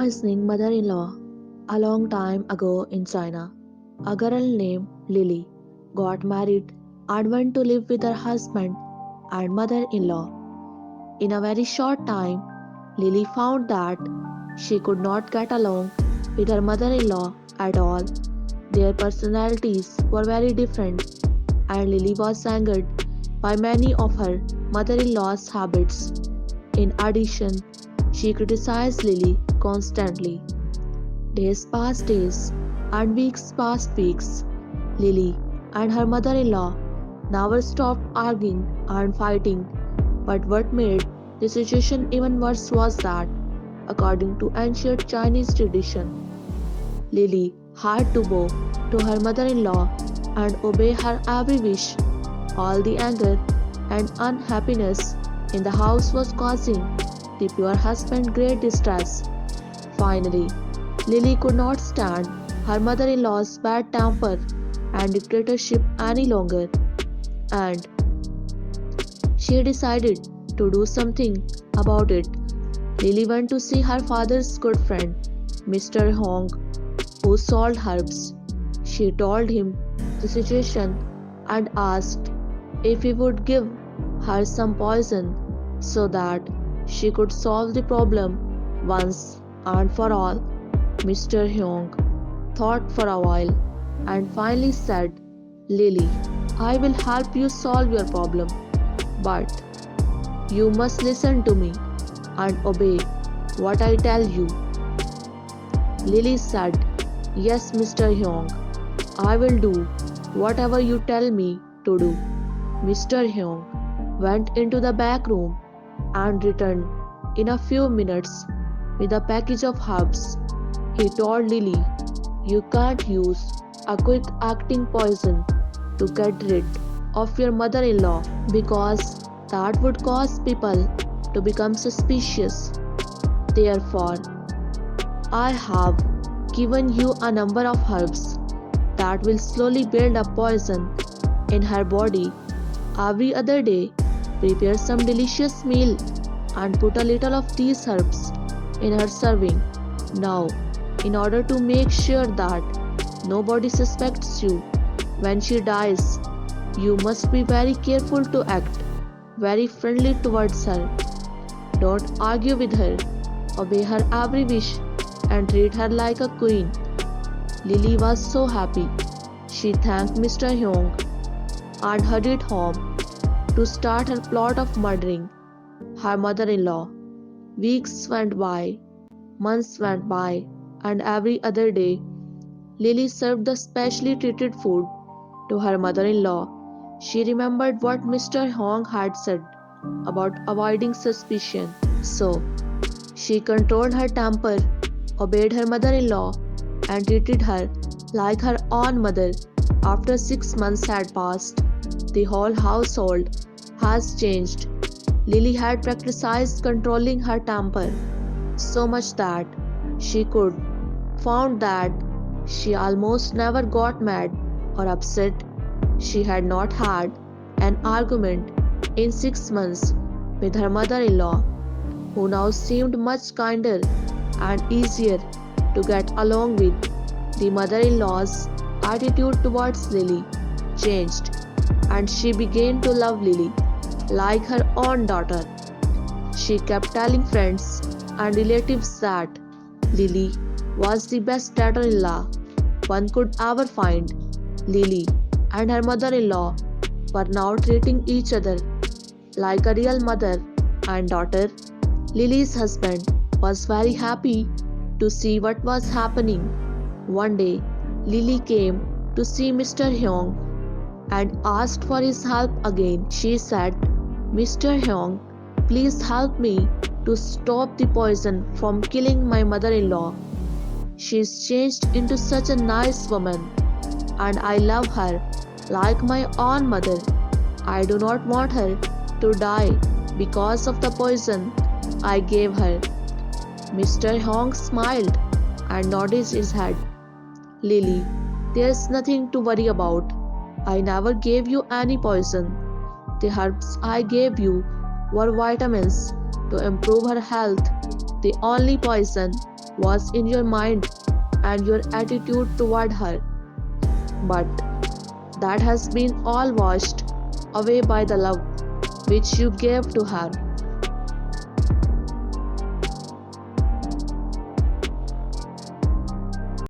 Poisoning mother-in-law. A long time ago in China, a girl named Lily got married and went to live with her husband and mother-in-law. In a very short time, Lily found that she could not get along with her mother-in-law at all. Their personalities were very different, and Lily was angered by many of her mother-in-law's habits. In addition, she criticized Lily constantly. Days passed days, and weeks passed weeks. Lily and her mother in law never stopped arguing and fighting. But what made the situation even worse was that, according to ancient Chinese tradition, Lily had to bow to her mother in law and obey her every wish. All the anger and unhappiness in the house was causing the poor husband great distress. Finally, Lily could not stand her mother in law's bad temper and dictatorship any longer, and she decided to do something about it. Lily went to see her father's good friend, Mr. Hong, who sold herbs. She told him the situation and asked if he would give her some poison so that she could solve the problem once and for all. Mr. Hyung thought for a while and finally said, Lily, I will help you solve your problem, but you must listen to me and obey what I tell you. Lily said, Yes, Mr. Hyung, I will do whatever you tell me to do. Mr. Hyung went into the back room and returned in a few minutes with a package of herbs. He told Lily, You can't use a quick acting poison to get rid of your mother in law because that would cause people to become suspicious. Therefore, I have given you a number of herbs that will slowly build up poison in her body. Every other day, prepare some delicious meal and put a little of these herbs in her serving. Now, in order to make sure that nobody suspects you when she dies, you must be very careful to act very friendly towards her. Don't argue with her, obey her every wish, and treat her like a queen. Lily was so happy. She thanked Mr. Hyung and hurried home to start her plot of murdering her mother in law. Weeks went by, months went by, and every other day, Lily served the specially treated food to her mother in law. She remembered what Mr. Hong had said about avoiding suspicion. So, she controlled her temper, obeyed her mother in law, and treated her like her own mother. After 6 months had passed, the whole household has changed. Lily had practiced controlling her temper so much that she could found that she almost never got mad or upset. She had not had an argument in 6 months with her mother in law, who now seemed much kinder and easier to get along with. The mother in law's attitude towards Lily changed, and she began to love Lily like her own daughter. She kept telling friends and relatives that Lily was the best daughter in law one could ever find. Lily and her mother in law were now treating each other like a real mother and daughter. Lily's husband was very happy to see what was happening. One day, Lily came to see Mr. Hyung and asked for his help again. She said, Mr. Hyung, please help me to stop the poison from killing my mother in law. She's changed into such a nice woman, and I love her like my own mother. I do not want her to die because of the poison I gave her. Mr. Hong smiled and nodded his head. Lily, there's nothing to worry about. I never gave you any poison. The herbs I gave you were vitamins to improve her health. The only poison was in your mind and your attitude toward her. But that has been all washed away by the love which you gave to her.